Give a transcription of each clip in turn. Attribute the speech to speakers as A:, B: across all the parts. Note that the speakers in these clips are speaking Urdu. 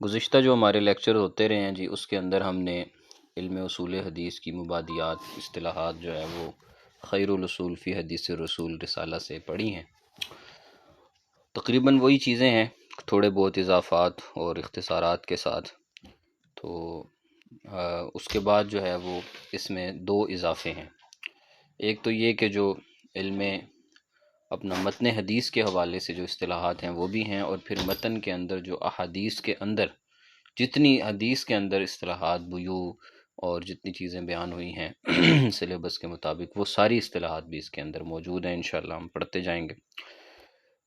A: گزشتہ جو ہمارے لیکچر ہوتے رہے ہیں جی، اس کے اندر ہم نے علم اصول حدیث کی مبادیات، اصطلاحات جو ہے وہ خیر الاصول فی حدیث رسول رسالہ سے پڑھی ہیں۔ تقریباً وہی چیزیں ہیں، تھوڑے بہت اضافات اور اختصارات کے ساتھ۔ تو اس کے بعد جو ہے وہ اس میں دو اضافے ہیں۔ ایک تو یہ کہ جو علم اپنا متن حدیث کے حوالے سے جو اصطلاحات ہیں وہ بھی ہیں، اور پھر متن کے اندر جو احادیث کے اندر جتنی حدیث کے اندر اصطلاحات بیوع اور جتنی چیزیں بیان ہوئی ہیں سلیبس کے مطابق، وہ ساری اصطلاحات بھی اس کے اندر موجود ہیں، انشاءاللہ ہم پڑھتے جائیں گے۔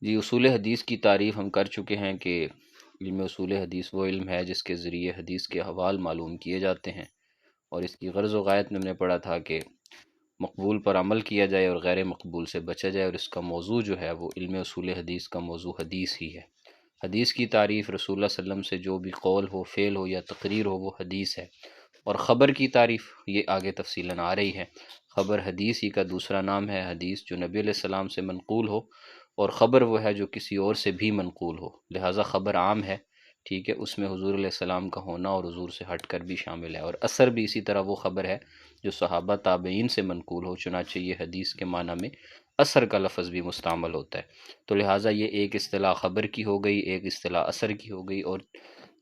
A: جی، اصول حدیث کی تعریف ہم کر چکے ہیں کہ علم اصول حدیث وہ علم ہے جس کے ذریعے حدیث کے احوال معلوم کیے جاتے ہیں، اور اس کی غرض و غایت میں ہم نے پڑھا تھا کہ مقبول پر عمل کیا جائے اور غیر مقبول سے بچا جائے، اور اس کا موضوع جو ہے وہ علم اصول حدیث کا موضوع حدیث ہی ہے۔ حدیث کی تعریف رسول اللہ صلی اللہ علیہ وسلم سے جو بھی قول ہو، فعل ہو یا تقریر ہو، وہ حدیث ہے۔ اور خبر کی تعریف یہ آگے تفصیلاً آ رہی ہے۔ خبر حدیث ہی کا دوسرا نام ہے۔ حدیث جو نبی علیہ السلام سے منقول ہو، اور خبر وہ ہے جو کسی اور سے بھی منقول ہو، لہٰذا خبر عام ہے، ٹھیک ہے، اس میں حضور علیہ السلام کا ہونا اور حضور سے ہٹ کر بھی شامل ہے۔ اور اثر بھی اسی طرح وہ خبر ہے جو صحابہ تابعین سے منقول ہو، چنانچہ یہ حدیث کے معنی میں اثر کا لفظ بھی مستعمل ہوتا ہے۔ تو لہٰذا یہ ایک اصطلاح خبر کی ہو گئی، ایک اصطلاح اثر کی ہو گئی، اور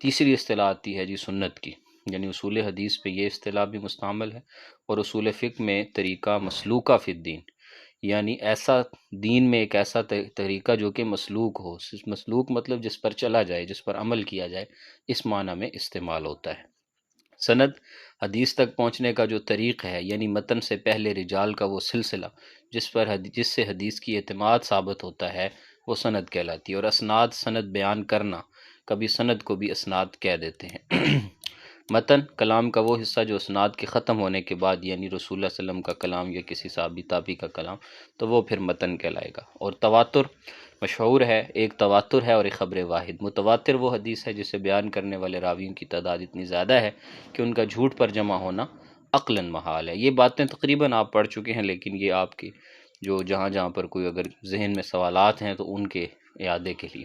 A: تیسری اصطلاح آتی ہے جی سنت کی، یعنی اصول حدیث پہ یہ اصطلاح بھی مستعمل ہے، اور اصول فقہ میں طریقہ مسلوکہ فی الدین، یعنی ایسا دین میں ایک ایسا طریقہ جو کہ مسلوک ہو، مسلوک مطلب جس پر چلا جائے، جس پر عمل کیا جائے، اس معنی میں استعمال ہوتا ہے۔ سند حدیث تک پہنچنے کا جو طریق ہے، یعنی متن سے پہلے رجال کا وہ سلسلہ جس سے حدیث کی اعتماد ثابت ہوتا ہے، وہ سند کہلاتی ہے۔ اور اسناد، سند بیان کرنا، کبھی سند کو بھی اسناد کہہ دیتے ہیں۔ متن کلام کا وہ حصہ جو اسناد کے ختم ہونے کے بعد، یعنی رسول اللہ صلی اللہ علیہ وسلم کا کلام یا کسی صحابی تابعی کا کلام، تو وہ پھر متن کہلائے گا۔ اور تواتر مشہور ہے، ایک تواتر ہے اور ایک خبر واحد۔ متواتر وہ حدیث ہے جسے بیان کرنے والے راویوں کی تعداد اتنی زیادہ ہے کہ ان کا جھوٹ پر جمع ہونا عقلاً محال ہے۔ یہ باتیں تقریباً آپ پڑھ چکے ہیں، لیکن یہ آپ کی جو جہاں پر کوئی اگر ذہن میں سوالات ہیں تو ان کے اعادے کے لیے۔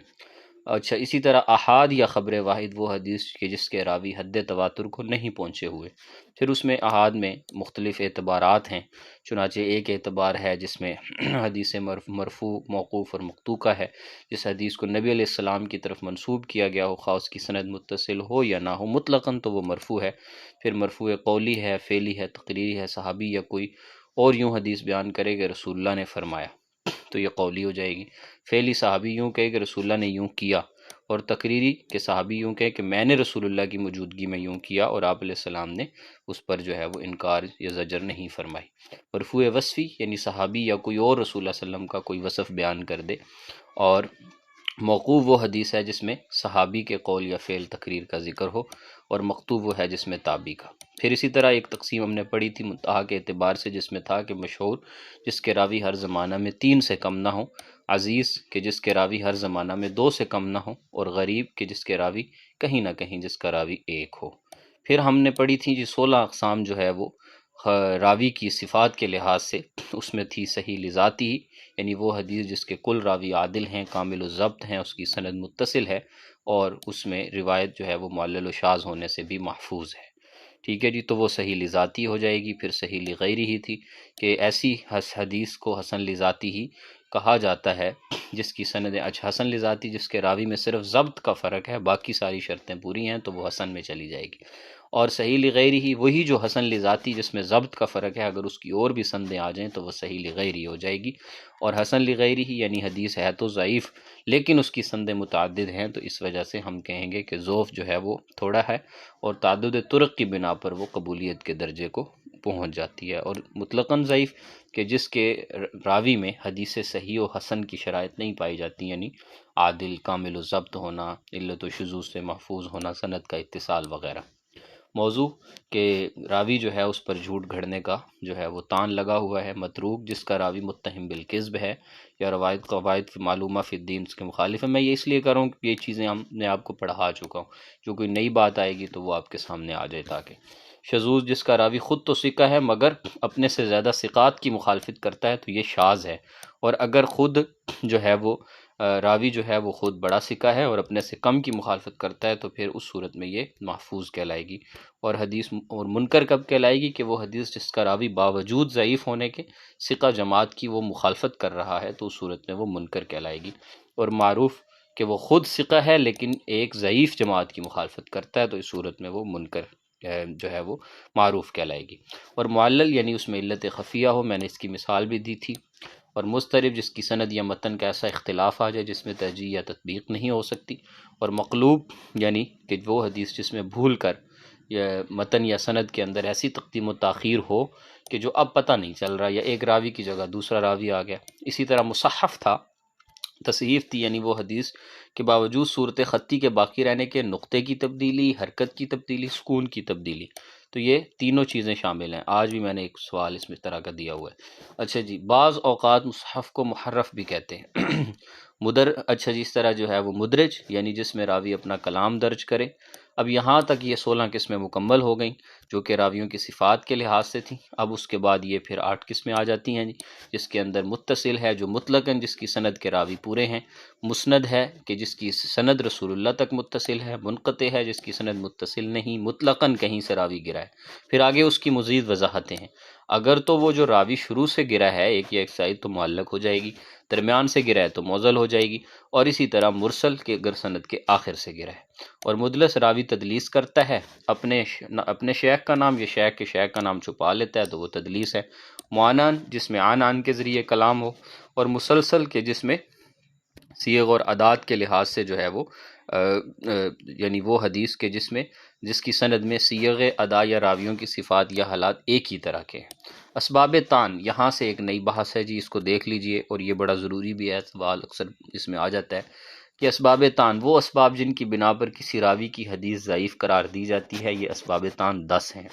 A: اچھا، اسی طرح احاد یا خبر واحد وہ حدیث کہ جس کے راوی حد تواتر کو نہیں پہنچے ہوئے۔ پھر اس میں احاد میں مختلف اعتبارات ہیں، چنانچہ ایک اعتبار ہے جس میں حدیث مرفوع، موقوف اور مقطوع ہے۔ جس حدیث کو نبی علیہ السلام کی طرف منسوب کیا گیا ہو، خواہ اس کی سند متصل ہو یا نہ ہو، مطلقاً تو وہ مرفوع ہے۔ پھر مرفوع قولی ہے، فعلی ہے، تقریری ہے، صحابی یا کوئی اور یوں حدیث بیان کرے کہ رسول اللہ نے فرمایا، تو یہ قولی ہو جائے گی۔ فعلی صحابی یوں کہے کہ رسول اللہ نے یوں کیا، اور تقریری کہ صحابی یوں کہے کہ میں نے رسول اللہ کی موجودگی میں یوں کیا، اور آپ علیہ السلام نے اس پر جو ہے وہ انکار یا زجر نہیں فرمائی۔ مرفوع وصفی یعنی صحابی یا کوئی اور رسول اللہ صلی اللہ علیہ وسلم کا کوئی وصف بیان کر دے۔ اور موقوف وہ حدیث ہے جس میں صحابی کے قول یا فعل تقریر کا ذکر ہو، اور مقطوع وہ ہے جس میں تابعی کا۔ پھر اسی طرح ایک تقسیم ہم نے پڑھی تھی منتہا کے اعتبار سے، جس میں تھا کہ مشہور جس کے راوی ہر زمانہ میں 3 سے کم نہ ہوں، عزیز کہ جس کے راوی ہر زمانہ میں 2 سے کم نہ ہوں، اور غریب کہ جس کے راوی کہیں نہ کہیں جس کا راوی ایک ہو۔ پھر ہم نے پڑھی تھی جی 16 اقسام جو ہے وہ راوی کی صفات کے لحاظ سے۔ اس میں تھی صحیح لذاتی، یعنی وہ حدیث جس کے کل راوی عادل ہیں، کامل الضبط ہیں، اس کی سند متصل ہے، اور اس میں روایت جو ہے وہ معلل و شاذ ہونے سے بھی محفوظ ہے، ٹھیک ہے جی، تو وہ صحیح لذاتی ہو جائے گی۔ پھر صحیح لغیری ہی تھی کہ ایسی حدیث کو حسن لذاتی ہی کہا جاتا ہے جس کی سند حسن لذاتی جس کے راوی میں صرف ضبط کا فرق ہے، باقی ساری شرطیں پوری ہیں، تو وہ حسن میں چلی جائے گی۔ اور صحیح لغیری ہی وہی جو حسن لذاتی جس میں ضبط کا فرق ہے، اگر اس کی اور بھی سندیں آ جائیں تو وہ صحیح لغیری ہو جائے گی۔ اور حسن لغیری ہی یعنی حدیث ہے تو ضعیف لیکن اس کی سندیں متعدد ہیں، تو اس وجہ سے ہم کہیں گے کہ ضعف جو ہے وہ تھوڑا ہے، اور تعدد طرق کی بنا پر وہ قبولیت کے درجے کو پہنچ جاتی ہے۔ اور مطلقاً ضعیف کہ جس کے راوی میں حدیث صحیح و حسن کی شرائط نہیں پائی جاتی، یعنی عادل، کامل و ضبط ہونا، علت و شذوذ سے محفوظ ہونا، سند کا اتصال وغیرہ۔ موضوع کہ راوی جو ہے اس پر جھوٹ گھڑنے کا جو ہے وہ تان لگا ہوا ہے۔ متروک جس کا راوی متہم بالکذب ہے یا روایت قواعد معلومہ فی الدین اس کے مخالف ہے۔ میں یہ اس لیے کر رہا ہوں کہ یہ چیزیں میں آپ کو پڑھا چکا ہوں، جو کوئی نئی بات آئے گی تو وہ آپ کے سامنے آ جائے۔ تاکہ شذوذ جس کا راوی خود تو ثقہ ہے مگر اپنے سے زیادہ ثقات کی مخالفت کرتا ہے تو یہ شاذ ہے، اور اگر خود جو ہے وہ راوی جو ہے وہ خود بڑا ثقہ ہے اور اپنے سے کم کی مخالفت کرتا ہے تو پھر اس صورت میں یہ محفوظ کہلائے گی۔ اور حدیث اور منکر کب کہلائے گی؟ کہ وہ حدیث جس کا راوی باوجود ضعیف ہونے کے ثقہ جماعت کی وہ مخالفت کر رہا ہے تو اس صورت میں وہ منکر کہلائے گی۔ اور معروف کہ وہ خود ثقہ ہے لیکن ایک ضعیف جماعت کی مخالفت کرتا ہے تو اس صورت میں وہ منکر جو ہے وہ معروف کہلائے گی۔ اور معلل یعنی اس میں علت خفیہ ہو، میں نے اس کی مثال بھی دی تھی۔ اور مضطرب جس کی سند یا متن کا ایسا اختلاف آ جائے جس میں ترجیح یا تطبیق نہیں ہو سکتی۔ اور مقلوب یعنی کہ وہ حدیث جس میں بھول کر یا متن یا سند کے اندر ایسی تقدیم و تاخیر ہو کہ جو اب پتہ نہیں چل رہا، یا ایک راوی کی جگہ دوسرا راوی آ گیا۔ اسی طرح مصحف تھا، تصحیف تھی، یعنی وہ حدیث کے باوجود صورت خطی کے باقی رہنے کے نقطے کی تبدیلی، حرکت کی تبدیلی، سکون کی تبدیلی، تو یہ تینوں چیزیں شامل ہیں۔ آج بھی میں نے ایک سوال اس میں طرح کا دیا ہوا ہے۔ اچھا جی، بعض اوقات مصحف کو محرف بھی کہتے ہیں۔ اچھا جی، اس طرح جو ہے وہ مدرج یعنی جس میں راوی اپنا کلام درج کرے۔ اب یہاں تک یہ 16 قسمیں مکمل ہو گئیں جو کہ راویوں کی صفات کے لحاظ سے تھیں۔ اب اس کے بعد یہ پھر 8 قسمیں آ جاتی ہیں جی، جس کے اندر متصل ہے جو مطلقاً جس کی سند کے راوی پورے ہیں، مسند ہے کہ جس کی سند رسول اللہ تک متصل ہے، منقطع ہے جس کی سند متصل نہیں، مطلقاً کہیں سے راوی گرا ہے۔ پھر آگے اس کی مزید وضاحتیں ہیں۔ اگر تو وہ جو راوی شروع سے گرا ہے ایک یا ایک سائد تو معلق ہو جائے گی، درمیان سے گرا ہے تو معضل ہو جائے گی، اور اسی طرح مرسل کے اگر سند کے آخر سے گرا ہے۔ اور مدلس راوی تدلیس کرتا ہے، اپنے شیخ کا نام یا شیخ کے شیخ کا نام چھپا لیتا ہے تو وہ تدلیس ہے۔ معانن جس میں عن کے ذریعے کلام ہو، اور مسلسل کے جس میں صیغ اور ادات کے لحاظ سے جو ہے وہ یعنی وہ حدیث کے جس کی سند میں صیغ ادا یا راویوں کی صفات یا حالات ایک ہی طرح کے ہیں۔ اسباب تان، یہاں سے ایک نئی بحث ہے جی، اس کو دیکھ لیجئے، اور یہ بڑا ضروری بھی ہے، سوال اکثر اس میں آ جاتا ہے کہ اسباب تان وہ اسباب جن کی بنا پر کسی راوی کی حدیث ضعیف قرار دی جاتی ہے۔ یہ اسباب تان 10 ہیں۔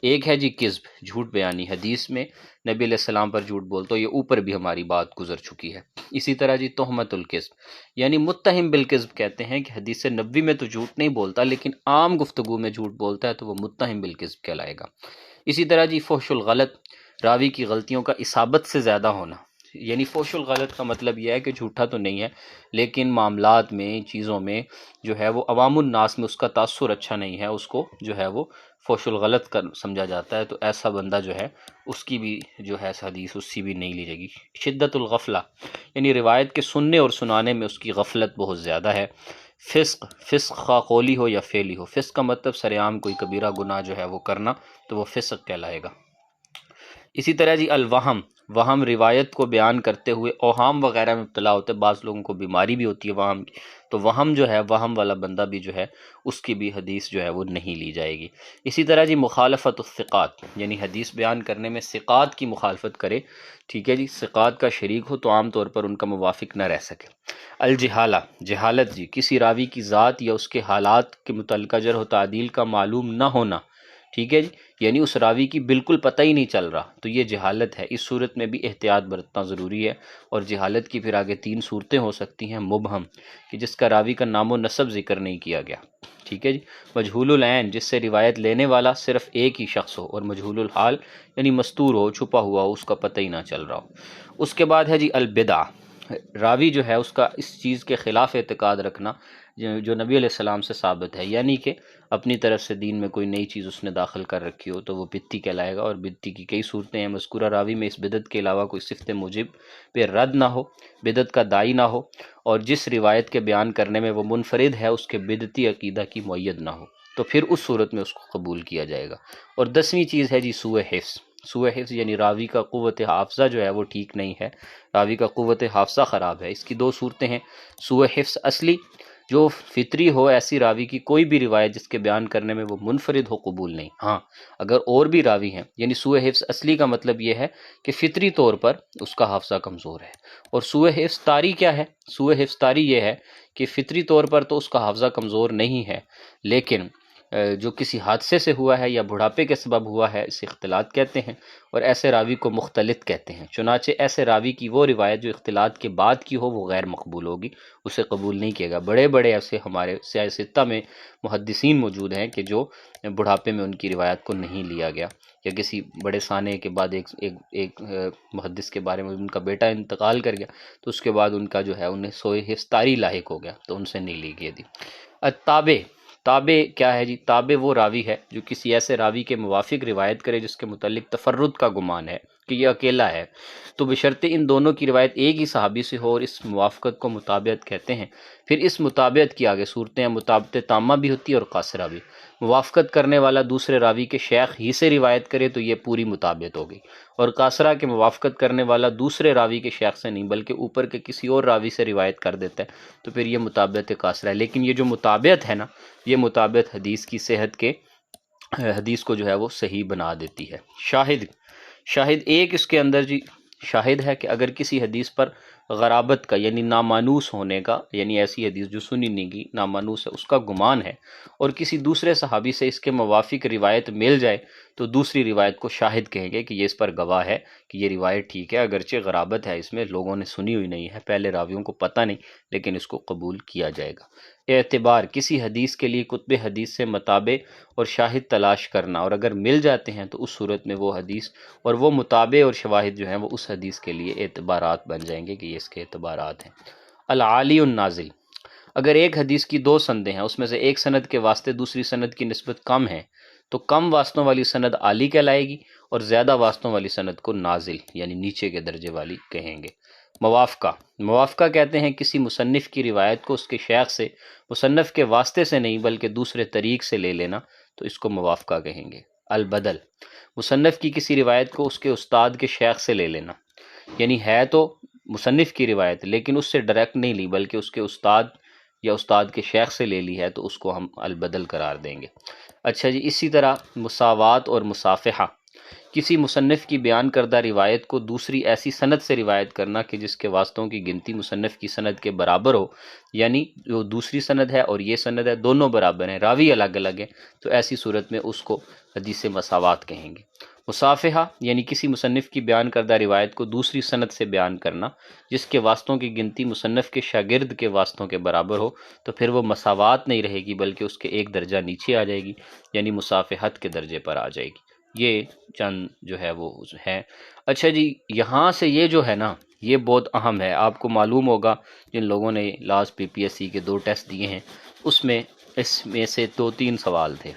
A: ایک ہے جی کذب، جھوٹ بیانی، حدیث میں نبی علیہ السلام پر جھوٹ بولتا، یہ اوپر بھی ہماری بات گزر چکی ہے۔ اسی طرح جی تہمت الکذب، یعنی متہم بالکذب کہتے ہیں کہ حدیث نبوی میں تو جھوٹ نہیں بولتا لیکن عام گفتگو میں جھوٹ بولتا ہے تو وہ متہم بالکذب کہلائے گا۔ اسی طرح جی فحش الغلط، راوی کی غلطیوں کا اصابت سے زیادہ ہونا، یعنی فحش الغلط کا مطلب یہ ہے کہ جھوٹا تو نہیں ہے لیکن معاملات میں، چیزوں میں جو ہے وہ عوام الناس میں اس کا تاثر اچھا نہیں ہے، اس کو جو ہے وہ فحش الغلط کا سمجھا جاتا ہے، تو ایسا بندہ جو ہے اس کی بھی جو ہے حدیث اس کی بھی نہیں لی جائے گی۔ شدت الغفلہ، یعنی روایت کے سننے اور سنانے میں اس کی غفلت بہت زیادہ ہے۔ فسق خواہ قولی ہو یا فعلی ہو، فسق کا مطلب سرعام کوئی کبیرہ گناہ جو ہے وہ کرنا تو وہ فسق کہلائے گا۔ اسی طرح جی الوہم، وہم روایت کو بیان کرتے ہوئے اوہام وغیرہ میں مبتلا ہوتے ہیں، بعض لوگوں کو بیماری بھی ہوتی ہے وہم کی، تو وہم جو ہے وہم والا بندہ بھی جو ہے اس کی بھی حدیث جو ہے وہ نہیں لی جائے گی۔ اسی طرح جی مخالفت الثقات، یعنی حدیث بیان کرنے میں ثقات کی مخالفت کرے، ٹھیک ہے جی، ثقات کا شریک ہو تو عام طور پر ان کا موافق نہ رہ سکے۔ الجہالہ، جہالت جی کسی راوی کی ذات یا اس کے حالات کے متعلقہ جرح و تعدیل کا معلوم نہ ہونا، ٹھیک ہے جی، یعنی اس راوی کی بالکل پتہ ہی نہیں چل رہا تو یہ جہالت ہے۔ اس صورت میں بھی احتیاط برتنا ضروری ہے۔ اور جہالت کی پھر آگے 3 صورتیں ہو سکتی ہیں۔ مبہم کہ جس کا راوی کا نام و نسب ذکر نہیں کیا گیا، ٹھیک ہے جی۔ مجہول العین جس سے روایت لینے والا صرف ایک ہی شخص ہو، اور مجہول الحال یعنی مستور ہو، چھپا ہوا ہو، اس کا پتہ ہی نہ چل رہا ہو۔ اس کے بعد ہے جی البدع، راوی جو ہے اس کا اس چیز کے خلاف اعتقاد رکھنا جو نبی علیہ السلام سے ثابت ہے، یعنی کہ اپنی طرف سے دین میں کوئی نئی چیز اس نے داخل کر رکھی ہو تو وہ بدعتی کہلائے گا۔ اور بدعتی کی کئی صورتیں ہیں، مذکورہ راوی میں اس بدعت کے علاوہ کوئی صفت موجب پہ رد نہ ہو، بدعت کا داعی نہ ہو، اور جس روایت کے بیان کرنے میں وہ منفرد ہے اس کے بدعتی عقیدہ کی مؤید نہ ہو، تو پھر اس صورت میں اس کو قبول کیا جائے گا۔ اور 10ویں چیز ہے جی سوء حفظ، سوء حفظ یعنی راوی کا قوت حافظہ جو ہے وہ ٹھیک نہیں ہے، راوی کا قوت حافظہ خراب ہے۔ اس کی 2 صورتیں ہیں، سوء حفظ اصلی جو فطری ہو، ایسی راوی کی کوئی بھی روایت جس کے بیان کرنے میں وہ منفرد ہو قبول نہیں۔ ہاں اگر اور بھی راوی ہیں، یعنی سوء حفظ اصلی کا مطلب یہ ہے کہ فطری طور پر اس کا حافظہ کمزور ہے، اور سوء حفظ طاری کیا ہے؟ سوء حفظ طاری یہ ہے کہ فطری طور پر تو اس کا حافظہ کمزور نہیں ہے لیکن جو کسی حادثے سے ہوا ہے یا بڑھاپے کے سبب ہوا ہے اسے اختلاط کہتے ہیں، اور ایسے راوی کو مختلط کہتے ہیں۔ چنانچہ ایسے راوی کی وہ روایت جو اختلاط کے بعد کی ہو وہ غیر مقبول ہوگی، اسے قبول نہیں کیے گا۔ بڑے بڑے ایسے ہمارے سیاستہ میں محدثین موجود ہیں کہ جو بڑھاپے میں ان کی روایت کو نہیں لیا گیا، یا کسی بڑے سانے کے بعد ایک محدث کے بارے میں ان کا بیٹا انتقال کر گیا تو اس کے بعد ان کا جو ہے انہیں سوئے حفظ طاری لاحق ہو گیا تو ان سے نہیں لی گئی تھی۔ تابع، تابع کیا ہے جی؟ تابع وہ راوی ہے جو کسی ایسے راوی کے موافق روایت کرے جس کے متعلق تفرد کا گمان ہے کہ یہ اکیلا ہے، تو بشرط ان دونوں کی روایت ایک ہی صحابی سے ہو، اور اس موافقت کو مطابعت کہتے ہیں۔ پھر اس مطابعت کی آگے صورتیں ہیں، مطابعت تامہ بھی ہوتی ہے اور قاصرہ بھی۔ موافقت کرنے والا دوسرے راوی کے شیخ ہی سے روایت کرے تو یہ پوری مطابعت ہوگی، اور قاصرہ کے موافقت کرنے والا دوسرے راوی کے شیخ سے نہیں بلکہ اوپر کے کسی اور راوی سے روایت کر دیتا ہے تو پھر یہ مطابعت قاصرہ ہے۔ لیکن یہ جو مطابعت ہے نا، یہ مطابعت حدیث کی صحت کے، حدیث کو جو ہے وہ صحیح بنا دیتی ہے۔ شاہد، شاہد ایک اس کے اندر جی شاہد ہے کہ اگر کسی حدیث پر غرابت کا یعنی نامانوس ہونے کا، یعنی ایسی حدیث جو سنی نہیں گئی نامانوس ہے اس کا گمان ہے، اور کسی دوسرے صحابی سے اس کے موافق روایت مل جائے تو دوسری روایت کو شاہد کہیں گے کہ یہ اس پر گواہ ہے کہ یہ روایت ٹھیک ہے، اگرچہ غرابت ہے اس میں، لوگوں نے سنی ہوئی نہیں ہے، پہلے راویوں کو پتہ نہیں، لیکن اس کو قبول کیا جائے گا۔ اعتبار، کسی حدیث کے لیے کتب حدیث سے متابع اور شاہد تلاش کرنا، اور اگر مل جاتے ہیں تو اس صورت میں وہ حدیث اور وہ متابع اور شواہد جو ہیں وہ اس حدیث کے لیے اعتبارات بن جائیں گے کہ یہ اس کے اعتبارات ہیں۔ العالی النازل، اگر ایک حدیث کی دو سندیں ہیں، اس میں سے ایک سند کے واسطے دوسری سند کی نسبت کم ہے تو کم واسطوں والی سند عالی کہلائے گی، اور زیادہ واسطوں والی سند کو نازل یعنی نیچے کے درجے والی کہیں گے۔ موافقہ، موافقہ کہتے ہیں کسی مصنف کی روایت کو اس کے شیخ سے مصنف کے واسطے سے نہیں بلکہ دوسرے طریق سے لے لینا، تو اس کو موافقہ کہیں گے۔ البدل، مصنف کی کسی روایت کو اس کے استاد کے شیخ سے لے لینا، یعنی ہے تو مصنف کی روایت لیکن اس سے ڈائریکٹ نہیں لی بلکہ اس کے استاد یا استاد کے شیخ سے لے لی ہے تو اس کو ہم البدل قرار دیں گے۔ اچھا جی، اسی طرح مساوات اور مصافحہ، کسی مصنف کی بیان کردہ روایت کو دوسری ایسی سند سے روایت کرنا کہ جس کے واسطوں کی گنتی مصنف کی سند کے برابر ہو، یعنی جو دوسری سند ہے اور یہ سند ہے دونوں برابر ہیں، راوی الگ الگ ہیں، تو ایسی صورت میں اس کو حدیث مساوات کہیں گے۔ مصافحہ یعنی کسی مصنف کی بیان کردہ روایت کو دوسری سند سے بیان کرنا جس کے واسطوں کی گنتی مصنف کے شاگرد کے واسطوں کے برابر ہو، تو پھر وہ مساوات نہیں رہے گی بلکہ اس کے ایک درجہ نیچے آ جائے گی، یعنی مصافحت کے درجے پر آ جائے گی۔ یہ چند جو ہے وہ ہے۔ اچھا جی، یہاں سے یہ جو ہے نا یہ بہت اہم ہے، آپ کو معلوم ہوگا جن لوگوں نے لاسٹ PPSC کے 2 ٹیسٹ دیے ہیں اس میں سے 2-3 سوال تھے۔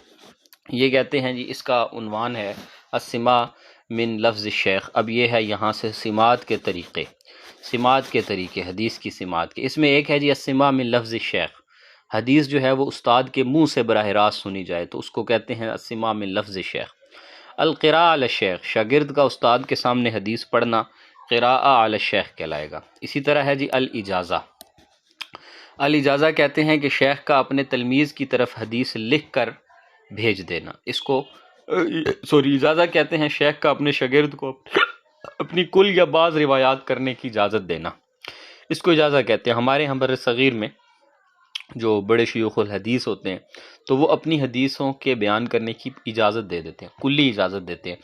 A: یہ کہتے ہیں جی اس کا عنوان ہے السماع من لفظ الشیخ، اب یہ ہے یہاں سے سماعت کے طریقے، سماعت کے طریقے، حدیث کی سماعت کے۔ اس میں ایک ہے جی السماع من لفظ الشیخ، حدیث جو ہے وہ استاد کے منہ سے براہ راست سنی جائے تو اس کو کہتے ہیں السماع من لفظ الشیخ۔ القراء علی الشیخ، شاگرد کا استاد کے سامنے حدیث پڑھنا قراءہ علی الشیخ کہلائے گا۔ اسی طرح ہے جی الاجازہ، الاجازہ کہتے ہیں کہ شیخ کا اپنے تلمیذ کی طرف حدیث لکھ کر بھیج دینا، اس کو اجازہ کہتے ہیں شیخ کا اپنے شاگرد کو اپنی کل یا بعض روایات کرنے کی اجازت دینا، اس کو اجازہ کہتے ہیں۔ ہمارے ہم صغیر میں جو بڑے شیوخ الحدیث ہوتے ہیں تو وہ اپنی حدیثوں کے بیان کرنے کی اجازت دے دیتے ہیں، کلی اجازت دیتے ہیں۔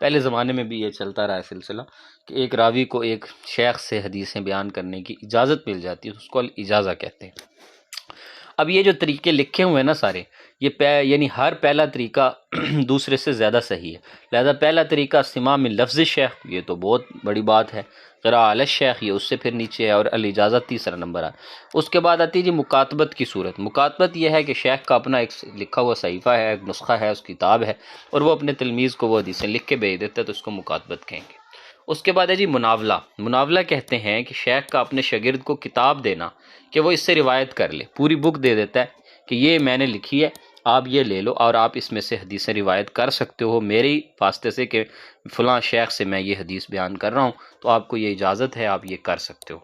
A: پہلے زمانے میں بھی یہ چلتا رہا ہے سلسلہ کہ ایک راوی کو ایک شیخ سے حدیثیں بیان کرنے کی اجازت مل جاتی ہے، اس کو الاجازہ کہتے ہیں۔ اب یہ جو طریقے لکھے ہوئے ہیں نا سارے، یہ یعنی ہر پہلا طریقہ دوسرے سے زیادہ صحیح ہے، لہذا پہلا طریقہ سماع من لفظ الشیخ، یہ تو بہت بڑی بات ہے، قراءۃ علی الشیخ یہ اس سے پھر نیچے ہے، اور الاجازت تیسرا نمبر ہے۔ اس کے بعد آتی ہے جی مکاتبت کی صورت۔ مکاتبت یہ ہے کہ شیخ کا اپنا ایک لکھا ہوا صحیفہ ہے، ایک نسخہ ہے، اس کتاب ہے، اور وہ اپنے تلمیذ کو وہ حدیثیں لکھ کے بھیج دیتا ہے تو اس کو مکاتبت کہیں گے۔ اس کے بعد ہے جی مناولہ۔ مناولہ کہتے ہیں کہ شیخ کا اپنے شاگرد کو کتاب دینا کہ وہ اس سے روایت کر لے، پوری بک دے دیتا ہے کہ یہ میں نے لکھی ہے، آپ یہ لے لو اور آپ اس میں سے حدیثیں روایت کر سکتے ہو میری واسطے سے کہ فلاں شیخ سے میں یہ حدیث بیان کر رہا ہوں، تو آپ کو یہ اجازت ہے، آپ یہ کر سکتے ہو۔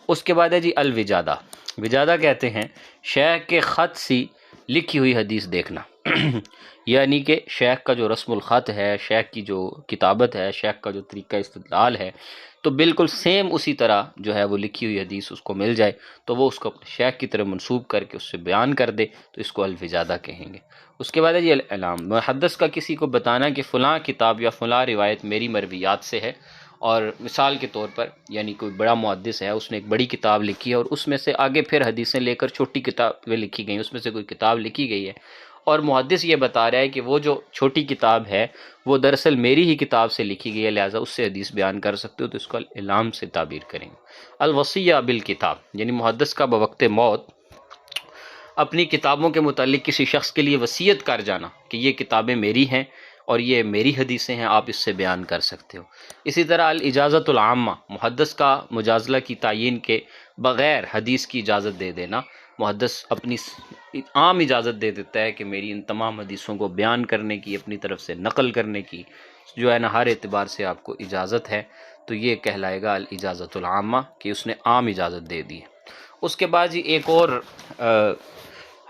A: اس کے بعد ہے جی الوجادہ۔ وجادہ کہتے ہیں شیخ کے خط سی لکھی ہوئی حدیث دیکھنا یعنی کہ شیخ کا جو رسم الخط ہے، شیخ کی جو کتابت ہے، شیخ کا جو طریقہ استدلال ہے، تو بالکل سیم اسی طرح جو ہے وہ لکھی ہوئی حدیث اس کو مل جائے تو وہ اس کو اپنے شیخ کی طرف منسوب کر کے اس سے بیان کر دے تو اس کو الوجادہ کہیں گے۔ اس کے بعد ہے جی الاعلام، محدث کا کسی کو بتانا کہ فلاں کتاب یا فلاں روایت میری مرویات سے ہے، اور مثال کے طور پر یعنی کوئی بڑا محدث ہے، اس نے ایک بڑی کتاب لکھی ہے اور اس میں سے آگے پھر حدیثیں لے کر چھوٹی کتابیں لکھی گئی، اس میں سے کوئی کتاب لکھی گئی ہے، اور محدث یہ بتا رہا ہے کہ وہ جو چھوٹی کتاب ہے وہ دراصل میری ہی کتاب سے لکھی گئی ہے، لہٰذا اس سے حدیث بیان کر سکتے ہو، تو اس کو الاعلام سے تعبیر کریں گے۔ الوصیہ بالکتاب، یعنی محدث کا بوقت موت اپنی کتابوں کے متعلق کسی شخص کے لیے وصیت کر جانا کہ یہ کتابیں میری ہیں اور یہ میری حدیثیں ہیں، آپ اس سے بیان کر سکتے ہو۔ اسی طرح الاجازت العامہ، محدث کا مجازلہ کی تعیین کے بغیر حدیث کی اجازت دے دینا، محدث اپنی عام اجازت دے دیتا ہے کہ میری ان تمام حدیثوں کو بیان کرنے کی، اپنی طرف سے نقل کرنے کی جو ہے نا ہر اعتبار سے آپ کو اجازت ہے، تو یہ کہلائے گا الاجازت العامہ کہ اس نے عام اجازت دے دی ہے۔ اس کے بعد جی ایک اور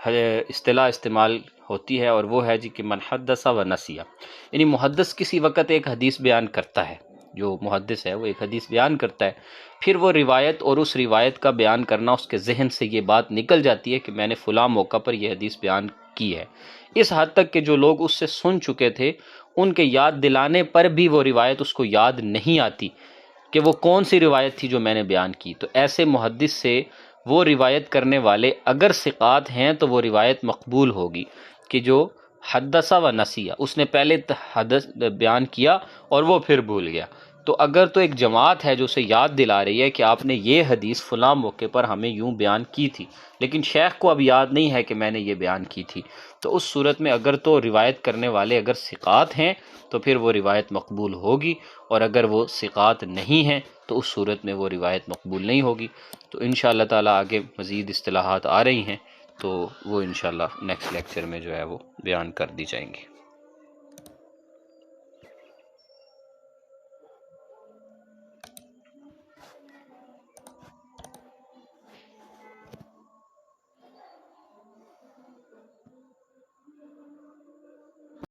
A: اصطلاح استعمال ہوتی ہے اور وہ ہے جی کہ من حدث و نسیہ، یعنی محدث کسی وقت ایک حدیث بیان کرتا ہے، جو محدث ہے وہ ایک حدیث بیان کرتا ہے، پھر وہ روایت اور اس روایت کا بیان کرنا اس کے ذہن سے یہ بات نکل جاتی ہے کہ میں نے فلاں موقع پر یہ حدیث بیان کی ہے، اس حد تک کہ جو لوگ اس سے سن چکے تھے ان کے یاد دلانے پر بھی وہ روایت اس کو یاد نہیں آتی کہ وہ کون سی روایت تھی جو میں نے بیان کی، تو ایسے محدث سے وہ روایت کرنے والے اگر ثقات ہیں تو وہ روایت مقبول ہوگی کہ جو حدث و نسیہ، اس نے پہلے حدث بیان کیا اور وہ پھر بھول گیا، تو اگر تو ایک جماعت ہے جو اسے یاد دلا رہی ہے کہ آپ نے یہ حدیث فلاں موقع پر ہمیں یوں بیان کی تھی، لیکن شیخ کو اب یاد نہیں ہے کہ میں نے یہ بیان کی تھی، تو اس صورت میں اگر تو روایت کرنے والے اگر ثقات ہیں تو پھر وہ روایت مقبول ہوگی، اور اگر وہ ثقات نہیں ہیں تو اس صورت میں وہ روایت مقبول نہیں ہوگی۔ تو انشاءاللہ تعالیٰ آگے مزید اصطلاحات آ رہی ہیں تو وہ انشاءاللہ نیکسٹ لیکچر میں جو ہے وہ بیان کر دی جائیں گی۔